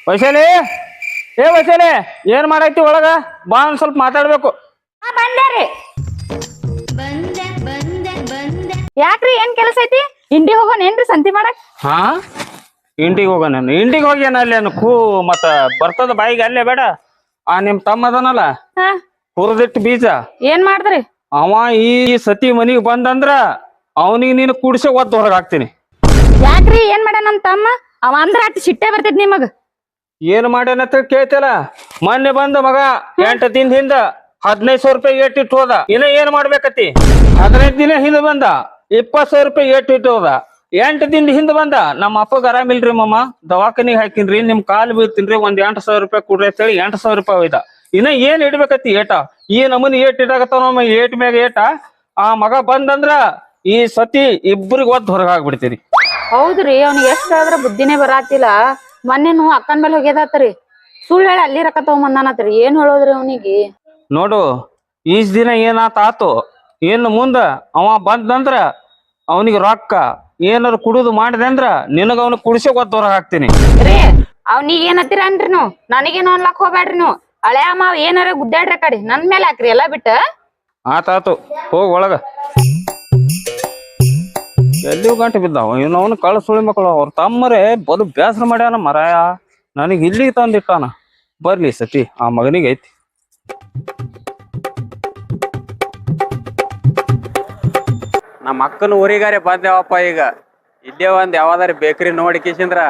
ವೈಶಾಲಿ, ಏ ವೈಶಾಲಿ, ಏನ್ ಮಾಡೈತಿ ಒಳಗ? ಬಾ ಒಂದ್ ಸ್ವಲ್ಪ ಮಾತಾಡ್ಬೇಕು. ಬಂದೇರಿ. ಯಾಕ್ರಿ ಏನ್ ಕೆಲಸ ಐತಿ? ಇಂಡಿ ಹೋಗೋನೇನ್ರಿ ಸಂತಿ ಮಾಡಕ್? ಹಾ, ಇಂಡಿಗೆ ಹೋಗ. ನಾನು ಇಂಡಿಗೆ ಹೋಗ್ಯಾನ ಅಲ್ಲಿ ಅನ್ಕೂ ಮತ್ತ ಬರ್ತದ ಬಾಯಿಗೆ ಅಲ್ಲೇ ಬೇಡ. ಆ ನಿಮ್ ತಮ್ಮ ಅದನಲ್ಲ, ಹಾ, ಹುರಿದಿಟ್ಟು ಬೀಜ, ಏನ್ ಮಾಡಿದ್ರಿ? ಅವ ಈ ಸತಿ ಮನಿಗ್ ಬಂದಂದ್ರ ಅವನಿಗೆ ನೀನು ಕುಡಿಸಿ ಒದ್ದು ಹೊರಗೆ ಹಾಕ್ತೀನಿ. ಯಾಕ್ರಿ ಏನ್ ಮಾಡ ನಮ್ ತಮ್ಮ? ಅವ ಅಂದ್ರ ಅಟ್ ಸಿಟ್ಟೆ ಬರ್ತೈತಿ ನಿಮಗ. ಏನ್ ಮಾಡ್ಯಾನಂತ ಕೇಳ್ತಿಲ್ಲ? ಮೊನ್ನೆ ಬಂದ ಮಗ 8 ದಿನ ಹಿಂದ 15,000 ರೂಪಾಯಿ ಏಟಿಟ್ಟು ಹೋದ. ಇನ್ನ ಏನ್ ಮಾಡ್ಬೇಕತಿ? 15 ದಿನ ಹಿಂದ ಬಂದ 20,000 ರೂಪಾಯಿ ಏಟಿಟ್ಟು ಹೋದ. 8 ದಿನ ಹಿಂದ ಬಂದ ನಮ್ಮ ಅಪ್ಪಗ ಆರಾಮಿಲ್ರಿ ಮಮ್ಮ, ದವಾಖಾನಿಗೆ ಹಾಕಿನ್ರಿ, ನಿಮ್ ಕಾಲ್ ಬೀಳ್ತೀನ್ರಿ, ಒಂದ್ 8,000 ರೂಪಾಯಿ ಕೊಡ್ರಿ ಅಂತೇಳಿ 8,000 ರೂಪಾಯಿ ಒಯ್ದ. ಇನ್ನ ಏನ್ ಇಡ್ಬೇಕತಿ ಏಟ? ಈ ನಮೂನಿ ಏಟ್ ಇಡಾಕತ್ತಾವ ನಮ್ಮ ಏಟ್ ಮ್ಯಾಗ ಏಟ. ಆ ಮಗ ಬಂದಂದ್ರ ಈ ಸತಿ ಇಬ್ಬರಿಗೆ ಒದ್ದು ಹೊರಗೆ ಹಾಕ್ಬಿಡ್ತೀರಿ. ಹೌದ್ರಿ, ಅವ್ನಿಗೆ ಎಷ್ಟ್ ಆದ್ರ ಬುದ್ಧಿನೇ ಬರಾತಿಲ್ಲ. ಮೊನ್ನೆನು ಅಕ್ಕನ್ ಮೇಲೆ ಹೋಗ್ಯದಾತ್ರಿ, ಸುಳ್ಳು ಹೇಳಿ ಅಲ್ಲಿ ರೊಕ್ಕ ತಗೊಂಬಂದಾನತ್ರಿ. ಏನ್ ಹೇಳೋದ್ರಿ ಅವನಿಗೆ? ನೋಡು, ಈಸ್ ದಿನ ಆತು ಇನ್ನು ಮುಂದ ಅವ ಬಂದಂದ್ರ ಅವನಿಗೆ ರೊಕ್ಕ ಏನಾರು ಕುಡುದು ಮಾಡಿದೆ ಅಂದ್ರ ನಿನಗ ಅವನು ಕುಡಿಸಿ ಒದ್ದು ಹೊರಗೆ ಹಾಕ್ತೀನಿ. ರೀ, ಅವ್ನಿಗೆ ಏನತ್ತೀರ ಅನ್ರಿ ನೀವು? ನನಗೇನು ಅನ್ಲಕ್ ಹೋಗ್ಬೇಡ್ರಿ ನೀವು. ಹಳೆ ಮಾವ ಏನಾರ ಗುದ್ದಾಡ್ರಿ ಕಡೆ, ನನ್ ಮೇಲೆ ಹಾಕ್ರಿ ಎಲ್ಲಾ ಬಿಟ್ಟ. ಆತಾತು, ಹೋಗ್ ಒಳಗ. ಎಲ್ಲಿಯೂ ಗಂಟೆ ಬಿದ್ದಾವ ಅವನು ಕಳ್ಳ ಸುಳಿ ಮಕ್ಕಳು. ಅವ್ರ ತಮ್ಮರೇ ಬದು ಬೇಸರ ಮಾಡ್ಯಾನ ಮರಾಯ. ನನಗೆ ಇಲ್ಲಿಗೆ ತಂದಿಟ್ಟಾನ. ಬರ್ಲಿ ಸತಿ ಆ ಮಗನಿಗೆ ಐತಿ. ನಮ್ಮ ಅಕ್ಕನ ಊರಿಗಾರೆ ಬಂದೇವಪ್ಪ. ಈಗ ಇಲ್ಲೇ ಒಂದ್ ಯಾವ್ದಾರ ಬೇಕ್ರಿ ನೋಡಿ ಕಿಸಿಂದ್ರ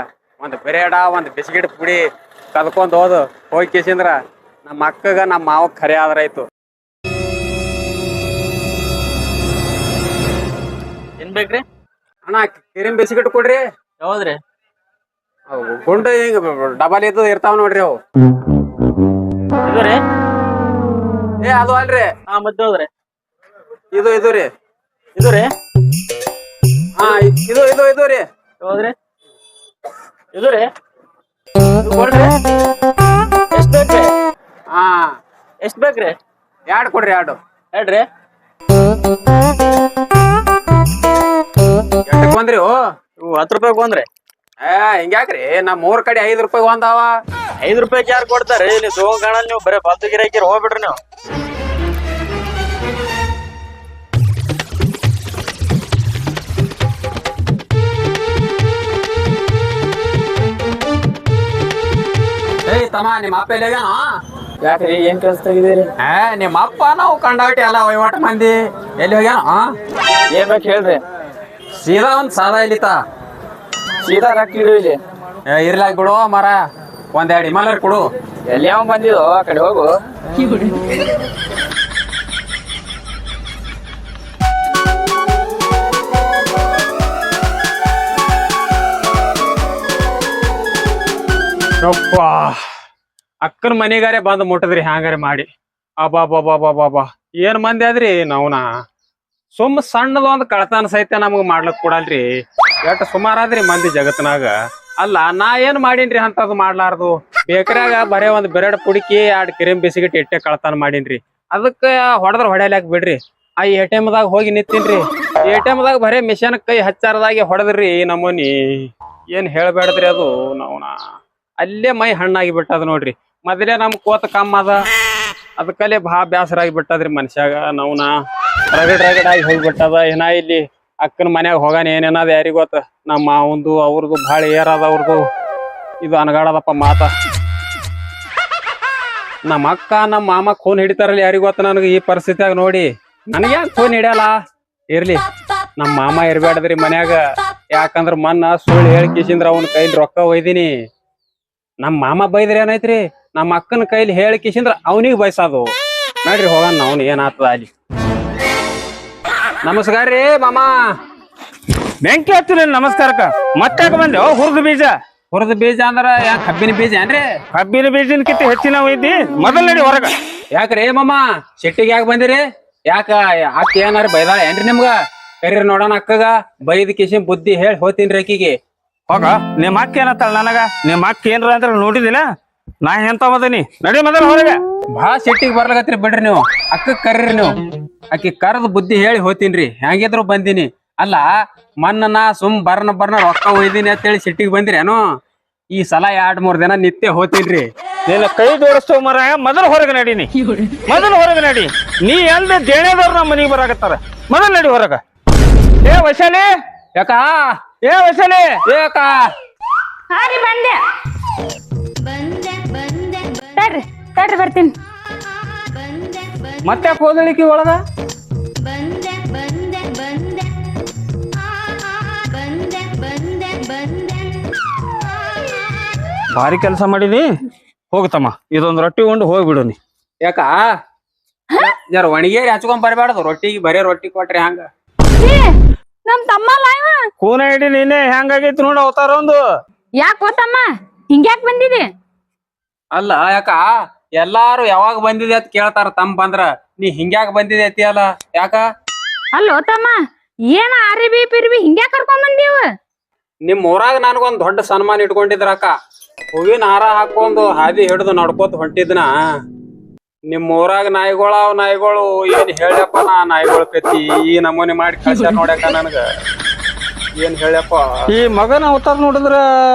ಒಂದ್ ಬ್ರೆಡ ಒಂದ್ ಬಿಸ್ಕಿಟ್ ಪುಡಿ ಕದ್ಕೊಂಡ್ ಹೋಗಿ ಕಿಸಿಂದ್ರ ನಮ್ಮ ಅಕ್ಕಗ ನಮ್ಮ ಮಾವ ಖರೆ ಆದ್ರಾಯ್ತು. ಏನ್ ಬೇಕ್ರಿ ಅಣ್ಣ, ಕಿರಿಮ್ ಬಿಸ್ಕಿಟ್ ಕೊಡ್ರಿ. ಯಾವ್ದ್ರಿ? ಗುಂಡು ಹಿಂಗ ಡಬಲ್ ಇದ್ದು ಇರ್ತಾವ ನೋಡ್ರಿ ಅವು. ಇದು ರೀ? ಏ ಅದು ಅಲ್ರಿ, ಹಾ, ಮತ್ತೆ ಹೋದ್ರಿ? ಇದು ರೀ. ಇದು ರೀ? ಹಾ, ಇದು ರೀ. ಯಾವ್ದ್ರಿ? ಇದು ರೀ? ಇದು ಕೊಡ್ರಿ. ಎಷ್ಟ್ ಬೇಕ್ರಿ? ಹಾ, ಎಷ್ಟ್ ಬೇಕ್ರಿ? 2 ಕೊಡ್ರಿ, 2. ಹೇಳ್ರಿ. ಎಷ್ಟಕ್ ಬಂದ್ರಿ? ಇವು 10 ರೂಪಾಯಿ ಒಂದ್ರಿ. ಹಿಂಗ್ಯಾಕ್ರಿ? ನಮ್ 3 ಕಡೆ 5 ರೂಪಾಯಿ ಒಂದಾವ. 5 ರೂಪಾಯಿಗೆ ಯಾರು ಕೊಡ್ತಾರ್ರಿ? ನೀವು ತಗೊಂಡ್ ಕಾಣಲ್, ನೀವು ಬರೇ ಬದ್ದು ಗಿರಾಕಿರಿ, ಹೋಗ್ಬಿಡ್ರಿ ನೀವು. ಏಯ್ ತಮ್ಮ, ನಿಮ್ಮ ಅಪ್ಪ ಎಲ್ಲಿಗ್ಯಾನ? ಯಾಕ್ರಿ ಏನ್ ಕೆಲಸ ತೆಗಿದಿರಿ? ನಿಮ್ಮ ಅಪ್ಪ ನಾವು ಕಂಡಾಬಿಟ್ಟಿ ಎಲ್ಲ ವಹಿವಾಟ ಮಂದಿ. ಎಲ್ಲಿ ಹೋಗ್ಯಾನ? ಏನ್ ಬೇಕು ಹೇಳ್ರಿ. ಸೀದಾ ಒಂದ್ ಸಾದಾ ಇಲ್ಲಿತ. ಸೀದಾ ರೊಕ್ಕ ಇಡು ಇಲ್ಲಿ. ಇರ್ಲಾಕ್ ಬಿಡು ಮರ, ಒಂದೆರಡು ಹಿಮಾಲಯ ಕೊಡು. ಎಲ್ಲಿ ಯಾವ ಬಂದಿದ್ದು ಆ ಕಡೆ ಹೋಗು. ಯಪ್ಪ, ಅಕ್ಕನ ಮನೆಗಾರೆ ಬಂದು ಮುಟ್ಟದ್ರಿ ಹ್ಯಾಂಗಾರೆ ಮಾಡಿ. ಅಬಾ ಏನ್ ಮಂದಿ ಆದ್ರಿ ನಾವ್ನ. ಸುಮ್ಮ ಸಣ್ಣದ ಒಂದು ಕಳತನ ಸಹಿತ ನಮಗ್ ಮಾಡ್ಲಕ್ ಕೊಡಲ್ರಿ. ಎಷ್ಟ್ ಸುಮಾರಾದ್ರಿ ಮಂದಿ ಜಗತ್ನಾಗ. ಅಲ್ಲ, ನಾ ಏನ್ ಮಾಡೀನ್ರಿ ಅಂತದ್ ಮಾಡ್ಲಾರ್ದು? ಬೇಕರ್ಯಾಗ ಬರೇ ಒಂದ್ ಬೆರಡ್ ಪುಡಿಕಿ 2 ಕಿರಿಮ್ ಬಿಸಿಗಿಟ್ ಇಟ್ಟೆ ಕಳತನ ಮಾಡೀನ್ರಿ. ಅದಕ್ಕ ಹೊಡೆದ್ರ ಹೊಡ್ಯಾಕ್ ಬಿಡ್ರಿ. ಆ ATM ದಾಗ ಹೋಗಿ ನಿಂತೀನ್ರಿ. ATM ದಾಗ ಬರೇ ಮಿಷನ್ ಕೈ ಹಚ್ಚಾರದಾಗಿ ಹೊಡೆದ್ರಿ ನಮ್ಮನಿ. ಏನ್ ಹೇಳ್ಬೇಡ್ದ್ರಿ ಅದು ನಾವ್ನ. ಅಲ್ಲೇ ಮೈ ಹಣ್ಣಾಗಿ ಬಿಟ್ಟದ ನೋಡ್ರಿ. ಮೊದಲೇ ನಮ್ ಕೋತ ಕಮ್ಮ ಅದ, ಅದಕ್ಕಲ್ಲೇ ಬ್ಯಾಸರಾಗಿ ಬಿಟ್ಟದ್ರಿ ಮನುಷ್ಯಾಗ. ನಾವ್ನ ರಗಡ್ ಆಗಿ ಹೋಗ್ಬಿಟ್ಟದ. ಏನ ಇಲ್ಲಿ ಅಕ್ಕನ ಮನ್ಯಾಗ ಹೋಗಾನ ಏನೇನದ ಯಾರಿಗ ಗೊತ್ತ. ನಮ್ಮ ಮಾವಂದು ಅವ್ರದ್ದು ಭಾಳ ಏರದ. ಅವ್ರದ್ದು ಇದು ಅನಗಾಡದಪ್ಪ ಮಾತ. ನಮ್ಮ ಅಕ್ಕ ನಮ್ಮ ಮಾಮ ಖೂನ್ ಹಿಡಿತಾರಲ್ಲ ಯಾರಿಗ ಗೊತ್ತ. ನನಗೆ ಈ ಪರಿಸ್ಥಿತಿಯಾಗ ನೋಡಿ ನನಗೆ ಯಾಕೆ ಖೂನ್ ಹಿಡಿಯಲ್ಲ? ಇರ್ಲಿ, ನಮ್ಮ ಮಾಮ ಇರ್ಬೇಡದ್ರಿ ಮನ್ಯಾಗ. ಯಾಕಂದ್ರ ಮೊನ್ನ ಸುಳ್ಳು ಹೇಳಿಕಿಸಿಂದ್ರ ಅವನ ಕೈಲಿ ರೊಕ್ಕ ಒಯ್ದೀನಿ. ನಮ್ಮ ಮಾಮ ಬೈದ್ರಿ ಏನೈತ್ರಿ, ನಮ್ಮ ಅಕ್ಕನ ಕೈಲಿ ಹೇಳಿಕಿಸಿಂದ್ರ ಅವನಿಗೆ ಬಯಸೋದು. ನೋಡ್ರಿ ಹೋಗಣ ಅವ್ನು ಏನಾಗ್ತದ ಅಲ್ಲಿ. ನಮಸ್ಕಾರ ರೀ ಮಾಮ. ಬೆಂಕಿ ಹತ್ತಿರ ನಮಸ್ಕಾರಕ್ಕ. ಮತ್ತೆ ಬಂದೆ ಹುರಿದ ಬೀಜ. ಹುರಿದ ಬೀಜ ಅಂದ್ರ ಯಾಕೆ ಕಬ್ಬಿನ ಬೀಜ ಏನ್ರಿ? ಕಬ್ಬಿನ ಬೀಜನ್ಕಿಂತ ಹೆಚ್ಚಿನ ಐತಿ. ಮೊದಲ್ ನಡಿ ಹೊರಗ. ಯಾಕ್ರಿ ಮಾಮ ಸಿಟ್ಟಿಗೆ ಯಾಕೆ ಬಂದಿರಿ? ಯಾಕ ಅಕ್ಕ ಏನಾರ ಬೈದಾಳ ಏನ್ರಿ ನಿಮ್ಗ? ಕರೀರಿ ನೋಡೋಣ ಅಕ್ಕಗ. ಬೈದ್ ಕಿಶನ್ ಬುದ್ಧಿ ಹೇಳಿ ಹೋಗ್ತೀನ್ರಿ ಅಕ್ಕಿಗೆ. ಹೋಗ, ನಿಮ್ಮ ಅಕ್ಕ ಏನತ್ತಾಳ ನನಗ? ನಿಮ್ಮ ಅಕ್ಕ ಏನ್ರ ಅಂದ್ರೆ ನೋಡಿದಿಲ್ಲ ನಾ ಎಂತ ಮದನಿ. ನಡಿ ಮೊದಲ ಹೊರಗೆ. ಭಾಳ ಸಿಟ್ಟಿಗೆ ಬರ್ಲಾಗತ್ರಿ ಬಿಡ್ರಿ ನೀವು. ಅಕ್ಕ ಕರೀರಿ ನೀವು. ಅಕ್ಕಿ ಕರೆದು ಬುದ್ಧಿ ಹೇಳಿ ಹೋಗ್ತೀನ್ರಿ. ಹೆಂಗಿದ್ರು ಬಂದಿನಿ. ಅಲ್ಲ, ಮೊನ್ನ ನಾ ಬರ್ನ ರೊಕ್ಕ ಒಯ್ದೀನಿ ಅಂತೇಳಿ ಸಿಟ್ಟಿಗೆ ಬಂದಿರೇನು? ಈ ಸಲ 2-3 ದಿನ ನಿತ್ಯ ಹೋತೀನ್ರಿ. ನಿನ್ನ ಕೈ ಜೋಡಿಸ್ತೇವ ಮರ. ಮೊದಲು ಹೊರಗೆ ನಡೀನಿ, ಮೊದಲು ಹೊರಗೆ ನಡಿ. ನೀ ಎಲ್ದ ದೇಣೆದವ್ರು ನಮ್ಮ ಮನೆಗೆ ಬರಾಕತ್ತಾರ. ಮೊದಲು ನಡಿ ಹೊರಗ. ಏ ವೈಶಾಲಿ, ಯಾಕ ಏ ವೈಶಾಲಿ, ಯಾಕ ಹಾ ರೀ ಬಂದೆ. ತಡ್ರಿ ತಡ್ರಿ ಬರ್ತೀನಿ. ಮತ್ತೆ ಹೋದಳಿಕಿ ಒಳಗ ಭಾರಿ ಕೆಲಸ ಮಾಡಿನಿ. ಹೋಗ್ತಮ್ಮ, ಇದೊಂದು ರೊಟ್ಟಿ ಉಂಡು ಹೋಗ್ಬಿಡು ನೀ. ಯಾಕ ಜರ ಒಣಗೇರಿ ಹಚ್ಕೊಂಡ್ ಬರಬಾರ್ದು. ರೊಟ್ಟಿಗೆ ಬರೇ ರೊಟ್ಟಿ ಕೊಟ್ರಿ ಹಂಗ. ನಮ್ ತಮ್ಮ ಅಲ್ಲ ಇವ. ಕೂನ ಹಿಡಿ ನೀನೆ. ಹೆಂಗಾಗೈತಿ ನೋಡು ಅವತಾರ ಒಂದು. ಯಾಕ್ ಗೊತ್ತಮ್ಮ ಹಿಂಗ್ಯಾಕ್ ಬಂದಿದಿ? ಅಲ್ಲ ಯಾಕ ಎಲ್ಲಾರು ಯಾವಾಗ ಬಂದಿದೆ ಅಂತ ಕೇಳ್ತಾರ. ತಮ್ಮ ಬಂದ್ರ ನೀ ಹಿಂಗ್ಯಾಕ ಬಂದಿದೆ ಅಲ್ಲ ಯಾಕ? ಅಲ್ಲೋ ತಮ್ಮ, ಏನ ಅರಿಬಿ ಪಿರ್ಬಿ ಹಿಂಗ್ಯಾಕ್ ಕರ್ಕೊಂಡ್ ಬಂದೀವ? ನಿಮ್ ಊರಾಗ ನನಗೊಂದ್ ದೊಡ್ಡ ಸನ್ಮಾನ ಇಟ್ಕೊಂಡಿದ್ರಕ್ಕ. ಹೂವಿನ ಹಾರ ಹಾಕೊಂಡು ಹಾದಿ ಹಿಡಿದು ನಡ್ಕೋತ ಹೊಂಟಿದ್ನ. ನಿಮ್ ಊರಾಗ ನಾಯಿಗಳು ಏನ್ ಹೇಳ್ಯಪ್ಪ. ನಾಯಿಗಳ ಕತಿ ಈ ನಮೂನಿ ಮಾಡಿ ಕಳ್ಸ್ಯಾರ ನೋಡ್ಯಾಕ ನನಗ. ಏನ್ ಹೇಳ್ಯಪ್ಪ. ಈ ಮಗನ ಅವತಾರ ನೋಡಿದ್ರ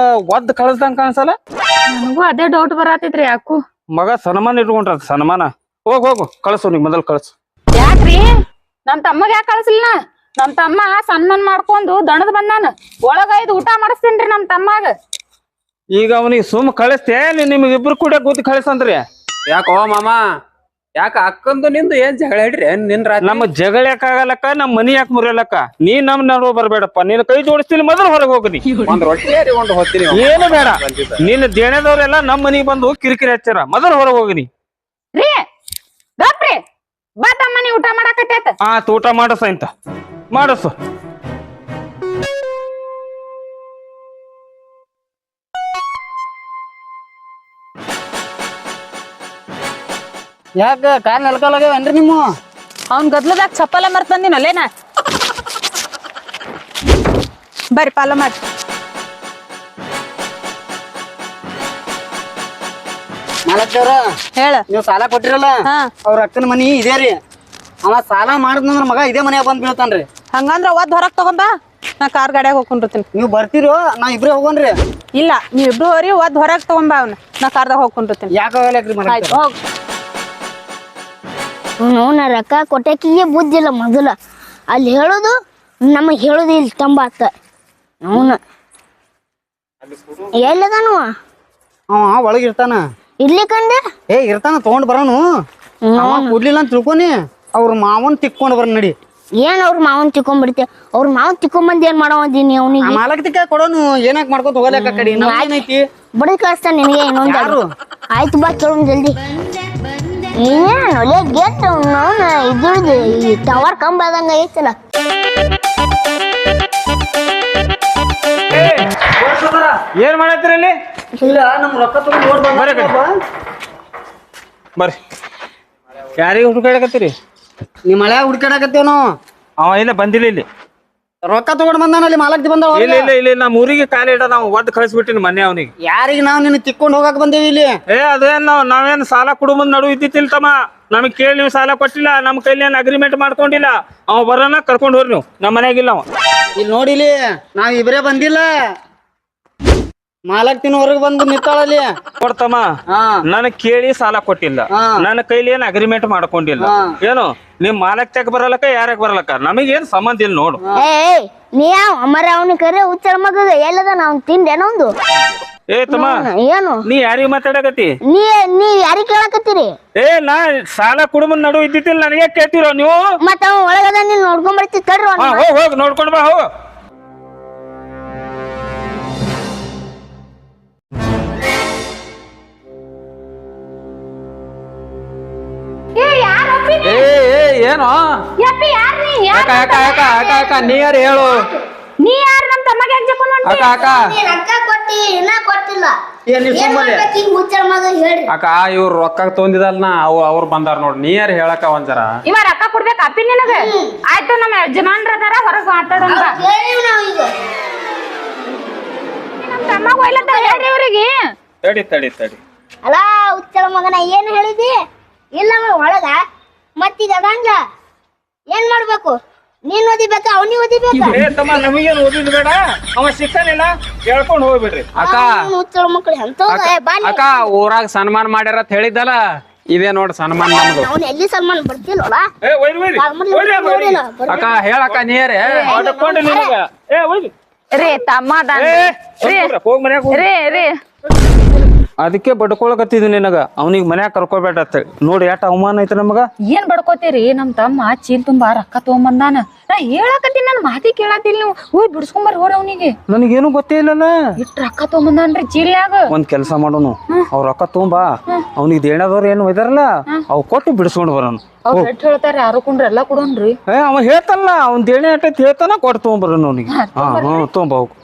ಒದ್ ಕಳಿಸ್ದಂಗ ಕಾಣಿಸಲ್ಲ. ನನಗೂ ಅದೇ ಡೌಟ್ ಬರತೈತ್ರಿ. ಯಾಕು ಮಗ ಸನ್ಮಾನ ಇಟ್ಕೊಂಡ್ರ ಸನ್ಮಾನ. ಹೋಗು ಕಳ್ಸು, ನೀ ಮೊದಲ್ ಕಳ್ಸು. ಯಾಕ್ರಿ ನಮ್ ತಮ್ಮಗ ಯಾಕೆ ಕಳ್ಸಲಿಲ್ಲ? ನಮ್ ತಮ್ಮ ಸನ್ಮಾನ ಮಾಡ್ಕೊಂಡು ದಣದ್ ಬಂದಾನ. ಒಳಗ ಇದು ಊಟ ಮಾಡಿಸ್ತೀನ್ರಿ ನಮ್ ತಮ್ಮಾಗ. ಈಗ ಅವನಿಗೆ ಸುಮ್ ಕಳಿಸ್ತೇ, ನಿಮ್ಗಿಬ್ರು ಕೂಡ ಕೂತಿ ಕಳಿಸಂದ್ರಿ. ಯಾಕೋ ಮಾಮ, ಯಾಕ ಅಕ್ಕಂದು ನಿಂದು ಏನ್ ಜಗಳ ಹಿಡ್ರಿ ನಿನ್ ರಾತ್ರಿ? ನಮ್ಮ ಜಗಳ ಯಾಕಾಗಲಕ್ಕ, ನಮ್ಮ ಮನಿ ಯಾಕೆ ಮುರಿಯಲಕ್ಕ? ನೀ ನಮ್ ನಡುವ ಬರ್ಬೇಡಪ್ಪ. ನೀನ್ ಕೈ ಜೋಡಿಸ್ತೀನಿ, ಮೊದಲು ಹೊರಗೆ ಹೋಗ್ನಿ. ಒಂದ್ ರೊಟ್ಟಿ ಒಂದು ಹೋಗ್ತೀನಿ. ಏನು ಬೇಡ. ನಿನ್ನ ದೇಣದವ್ರೆಲ್ಲ ನಮ್ಮ ಮನಿಗೆ ಬಂದು ಕಿರಿಕಿರಿ ಹಚ್ಚಾರ. ಮೊದಲು ಹೊರಗೆ ಹೋಗ್ನಿ. ರೀ ಗಪ್ರಿ ಬಾ ತಮ್ಮ, ನೀ ಊಟ ಮಾಡಾಕತ್ತೈತ. ಆತ, ಊಟ ಮಾಡಸ ಇಂತ ಮಾಡಸು. ಯಾಕ ಕಾಲ್ ನೆಲ್ಕೊಳಗೇವನ್ರಿ ನಿಮ್ಮ? ಅವ್ನ್ ಗದ್ಲದಾಗ ಚಪ್ಪಲ ಮರ್ತಂದಿನಲ್ಲೇನ. ಬರ್ರಿ ಪಾಲ ಮಾಡಿ. ಮಾಲಕ್ದವ್ರ, ಹೇಳ. ನೀವ್ ಸಾಲ ಕೊಟ್ಟಿರಲ್ಲ, ಹಾ. ಅವ್ರ ಅಕ್ಕನ ಮನಿ ಇದೇ ರೀ. ಅವ ಸಾಲ ಮಾಡಿದ್ನಂದ್ರ ಮಗ ಇದೇ ಮನ್ಯಾಗ ಬಂದ್ ಬೀಳ್ತಾನ್ರಿ. ಹಂಗಂದ್ರ ಒದ್ ಹೊರಗ್ ತಗೊಂಬ, ನಾ ಕಾರ್ ಗಾಡ್ಯಾಗ ಹೋಗ್ಕೊಂಡಿರ್ತೀನಿ. ನೀವ್ ಬರ್ತೀರೋ ನಾ ಇಬ್ರೇ ಹೋಗೋನ್ರಿ. ಇಲ್ಲ, ನೀವಿಬ್ರು ಹೋರಿ ಒದ್ ಹೊರಗ್ ತಗೊಂಬ ಅವ್ನ, ನಾ ಕಾರ್ದಾಗ ಹೋಗ್ಕೊಂಡಿರ್ತೀನಿ. ಯಾಕ ಹೋಗ್ಯಾಕ್ರಿ ಮನೆ? ಆಯ್ತು ಹೋಗ್. ಅವನ ರೊಕ್ಕ ಕೊಟ್ಟಕಿಗೆ ಬುದ್ಧಿಲ್ಲ ಮೊದಲ. ಅಲ್ಲಿ ಹೇಳೋದು ನಮಗ್ ಹೇಳೋದು ಇಲ್ಲಿ ತಂಬಾತ. ಅವನ ಎಲ್ಲದಾನು ಅವ ಒಳಗ್ ಇರ್ತಾನ. ಇಲ್ಲಿ ಕಂಡೆ ಇರ್ತಾನ, ತಗೊಂಡ್ ಬರೋನು. ಅವ ಕೊಡ್ಲಿಲ್ಲ ಅಂತ ತಿಳ್ಕೊನಿ, ಅವ್ರ ಮಾವನ್ ತಿಕ್ಕೊಂಡ್ ಬರ ನಡಿ. ಏನ್ ಅವ್ರ ಮಾವನ್ ತಿಕ್ಕೊಂಡ್ಬಿಡ್ತೆ? ಅವ್ರ ಮಾವನ್ ತಿಕ್ಕೊಂಬಂದ್ ಏನ್ ಮಾಡವಂದೀನಿ ಅವನಿಗೆ? ಮಾಲಕ್ ತಿಕ್ಕ ಕೊಡೋನು, ಏನಾಕ್ ಮಾಡ್ಕೊತ ಹೋಗಲಕ್ಕ ಕಡಿ ಏನೈತಿ? ಬಡದ್ ಕಳಿಸ್ತಾನ ನಿನಗೆ ಇನ್ನೊಂದು. ಯಾರು? ಆಯ್ತು ಬಾ ಕೇಳೋಣ ಜಲ್ದಿ. ಏನ್ ಒಳ್ಳೆ ಗೇಟ್ ಇದ್ರದ್ದು ಈ ಟವರ್ ಕಂಬ ಆದಂಗ ಐತಲ್ಲ. ಏನ್ ಮಾಡತ್ತೀರಿ ಇಲ್ಲಿ? ಇಲ್ಲ, ನಮ್ ರೊಕ್ಕ ತಗೊಂಡ್ ಬರ್ರಿ ಬರ್ರಿ. ಯಾರಿಗೆ ಹುಡುಕಾಡಕತ್ತೀರಿ? ನಿಮ್ ಮಳೆ ಹುಡ್ಕಾಡಕತ್ತೇವ್ ನಾವು. ಅವ ಇಲ್ಲ ಬಂದಿಲ್ಲ ಇಲ್ಲಿ. ರೊಕ್ಕ ತಗೊಂಡ್ ಬಂದಾನಲ್ಲಿ ಮಾಲಕ್ತಿ ಬಂದ. ಇಲ್ಲ ಇಲ್ಲ ಇಲ್ಲ, ನಮ್ಮ ಊರಿಗೆ ಕಾಲ ಇಡ ನಾವು ಒದ್ ಕಳಿಸ್ಬಿಟ್ಟಿನಿ ಮೊನ್ನೆ ಅವನಿಗೆ. ಯಾರಿಗೆ ನಾವ್ ನಿನ್ನ ತಿಕ್ಕೊಂಡ್ ಹೋಗಾಕ್ ಬಂದೇವಿ ಇಲ್ಲಿ? ಅದೇನ್ ನಾವೇನ್ ಸಾಲ ಕುಡುಂಬದ ನಡು ಇದ್ದಿತ್ತಿಲ್ ತಮ್ಮ. ನಮಗ್ ಕೇಳಿ ನೀವು ಸಾಲ ಕೊಟ್ಟಿಲ್ಲ, ನಮ್ ಕೈಲಿ ಏನ್ ಅಗ್ರಿಮೆಂಟ್ ಮಾಡ್ಕೊಂಡಿಲ್ಲ. ಅವ ಬರೋಣ ಕರ್ಕೊಂಡ್ ಹೋರಿ ನೀವು. ನಮ್ಮ ಮನ್ಯಾಗಿಲ್ಲ ಅವ. ಇಲ್ಲಿ ನೋಡಿಲಿ, ನಾವ್ ಇಬ್ರೇ ಬಂದಿಲ್ಲ. ಮಾಲಕ್ತಿನ ಹೊರಗ್ ಬಂದು ನಿಂತಾಳಲ್ಲಿ. ಕೊಡ್ತಮ್ಮ, ಹಾ ನನಗ್ ಕೇಳಿ ಸಾಲ ಕೊಟ್ಟಿಲ್ಲ. ಹಾ. ನನ್ನ ಕೈಲಿ ಏನ್ ಅಗ್ರಿಮೆಂಟ್ ಮಾಡ್ಕೊಂಡಿಲ್ಲ. ಹಾ. ಏನು ನಿಮ್ ಮಾಲಕ್ ತೆಗ್ ಬರಲಕ್ಕ, ಯಾರಕ್ ಬರಲಕ್ಕ, ನಮಗೇನ್ ಸಂಬಂಧ ಇಲ್ಲ ನೋಡು. ನೀ ಯಾವ ಅಮರ ಅವನ ಕರೆ ಹುಚ್ಚರ ಮಗ ಎಲ್ಲದ ನಾವ್ ತಿಂದೇನೋ ಒಂದು. ತಮ್ಮ, ಏನು ನೀ ಯಾರಿಗೆ ಮಾತಾಡಕತ್ತಿ? ನೀ ಯಾರಿಗ್ ಕೇಳಕತ್ತೀರಿ? ನಾ ಸಾಲ ಕುಡುಂಬದ ನಡು ಇದ್ದಿತ್ತಿಲ್ಲ, ನನಗೆ ಕೇಳ್ತಿರೋ ನೀವು? ಮತ್ತ ಅವ ಒಳಗದ ನೀನ್ ನೋಡ್ಕೊಂಡ್ ಬರ್ತಿ ತಡ್ರಿ. ಹೋಗ್ ನೋಡ್ಕೊಂಡ್ ಬಾ, ಹೋಗ್. ಏನೋ ಯಪ್ಪಿ ಯಾರ್ ನೀ? ಅಕ್ಕ ಅಕ್ಕ ಅಕ್ಕ ಅಕ್ಕ ಅಕ್ಕ ನೀ ಯಾರು ಹೇಳು? ನೀ ಯಾರ್ ನಮ್ ತಮ್ಮಗೆ ಯಾಕೆ ಜಪ್ಪ ಮಾಡ್ತಿ? ಅಕ್ಕ ಅಕ್ಕ ರೊಕ್ಕ ಕೊಟ್ಟಿ ಇನ್ನ ಕೊಟ್ಟಿಲ್ಲ. ಹುಚ್ಚರ ಮಗ ಹೇಳ್ರಿ. ಅಕ್ಕ ಇವ್ರು ರೊಕ್ಕ ತೊಂದಿದಲ್ನ ಅವ್ರು ಬಂದಾರ ನೋಡ್. ನೀ ಯಾರು ಹೇಳಕ್ಕ ಒಂದ್ಸರ? ಇವ ರೊಕ್ಕ ಕೊಡ್ಬೇಕ ಅಪ್ಪಿ ನಿನಗ? ಆಯ್ತು, ನಮ್ಮ ಯಜಮಾನ್ರ ಅದಾರ, ಹೊರಗ್ ಮಾತಾಡೋಣ. ನಮ್ ತಮ್ಮಗ ಒಯ್ಲತ್ತ ಹೇಳ್ರಿ ಇವ್ರಿಗೆ. ತಡಿ ತಡಿ ತಡಿ. ಅಲ್ಲ ಹುಚ್ಚರ ಮಗನ ಏನ್ ಹೇಳಿದಿ? ಇಲ್ಲ ಒಳಗ ಮತ್ತೀಗ ಅದಂಗ ಏನ್ ಮಾಡ್ಬೇಕು? ನೀನ್ ಓದಿಬೇಕಾ ಅವ್ನಿಗೆ ಓದಿಬೇಕಾ ಏ ತಮ್ಮ ನಮಗೇನು ಓದಿದ್ ಬೇಡ ಅವ ಸಿಕ್ಕನಿಲ್ಲ ಹೇಳ್ಕೊಂಡ್ ಹೋಗ್ಬಿಡ್ರಿ. ಅಕ್ಕ ಹುಚ್ಚಳ ಮಕ್ಳು ಎಂತ ಅಕ್ಕ ಊರಾಗ ಸನ್ಮಾನ ಮಾಡ್ಯಾರ ಅಂತ ಹೇಳಿದ್ದಲ್ಲ ಇದೇ ನೋಡ್ ಸನ್ಮಾನ ನಮ್ದು. ಅವ್ನ ಎಲ್ಲಿ ಸಲ್ಮಾನ್ ಬರ್ತಿಲ್ಲೋಡ ಏ ಒಯ್ದು ಒಯ್ದು ಅಕ್ಕ ಹೇಳಕ್ಕ ನೀರೇ ಹೊಡ್ಕೊಂಡು ನಿನಗ. ಏ ಒಯ್ದು ರೀ ತಮ್ಮ ಅದಾನ ಹೋಗ್ ಮನ್ಯಾಗ ರೀ ರೀ ಅದಕ್ಕೆ ಬಡ್ಕೊಳಕತ್ತಿದ್ ನಿನಗ ಅವನಿಗೆ ಮನ್ಯಾಗ ಕರ್ಕೋಬೇಡ ಅಂತ ನೋಡಿ ಎಷ್ಟ್ ಅವಮಾನ ಐತಿ ನಮಗ. ಏನ್ ಬಡ್ಕೋತೀರಿ ನಮ್ ತಮ್ಮ ಚೀಲ್ ತುಂಬಾ ರೊಕ್ಕ ತಗೊಂಬಂದಾನ ನಾ ಹೇಳಕತ್ತೀನಿ ನನ್ ಮಾತಿ ಕೇಳತ್ತಿಲ್ಲ ನೀವು ಹೋಗಿ ಬಿಡ್ಸ್ಕೊಂಬರ್ ಹೋರ ಅವನಿಗೆ ನನಗೇನು ಗೊತ್ತೇ ಇಲ್ಲಲ್ಲ. ಇಷ್ಟ್ ರೊಕ್ಕ ತಗೊಂಬಂದಾನ್ರಿ ಚೀಲ್ಯಾಗ. ಒಂದ್ ಕೆಲ್ಸ ಮಾಡೋನು ಅವ್ರ ರೊಕ್ಕ ತುಂಬಾ ಅವ್ನಿಗೆ ದೇಣದವ್ರು ಏನು ಇದಾರಲ್ಲ ಅವ್ ಕೊಟ್ಟು ಬಿಡಿಸ್ಕೊಂಡ್ ಬರೋನು. ಅವ್ರ ಎಷ್ಟ್ ಹೇಳ್ತಾರ ಯಾರು ಕುಂಡ್ರ ಎಲ್ಲಾ ಕೊಡೋನ್ರಿ. ಏ ಅವ ಹೇಳ್ತಾನಲ್ಲ ಅವ್ನ ದೇಣೆ ಎಷ್ಟೈತಿ ಹೇಳ್ತಾನ ಕೊಟ್ಟು ತಗೊಂಬರೋನು ಅವನಿಗೆ. ಹಾ ತೊಗೊಂಬ ಹೋಗು.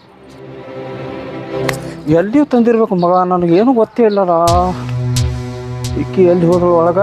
ಎಲ್ಲಿಯೂ ತಂದಿರ್ಬೇಕು ಮಗ ನನಗೇನು ಗೊತ್ತೇ ಇಲ್ಲಲ್ಲ. ಇಕ್ಕಿ ಎಲ್ಲಿ ಹೋದ್ರು ಒಳಗ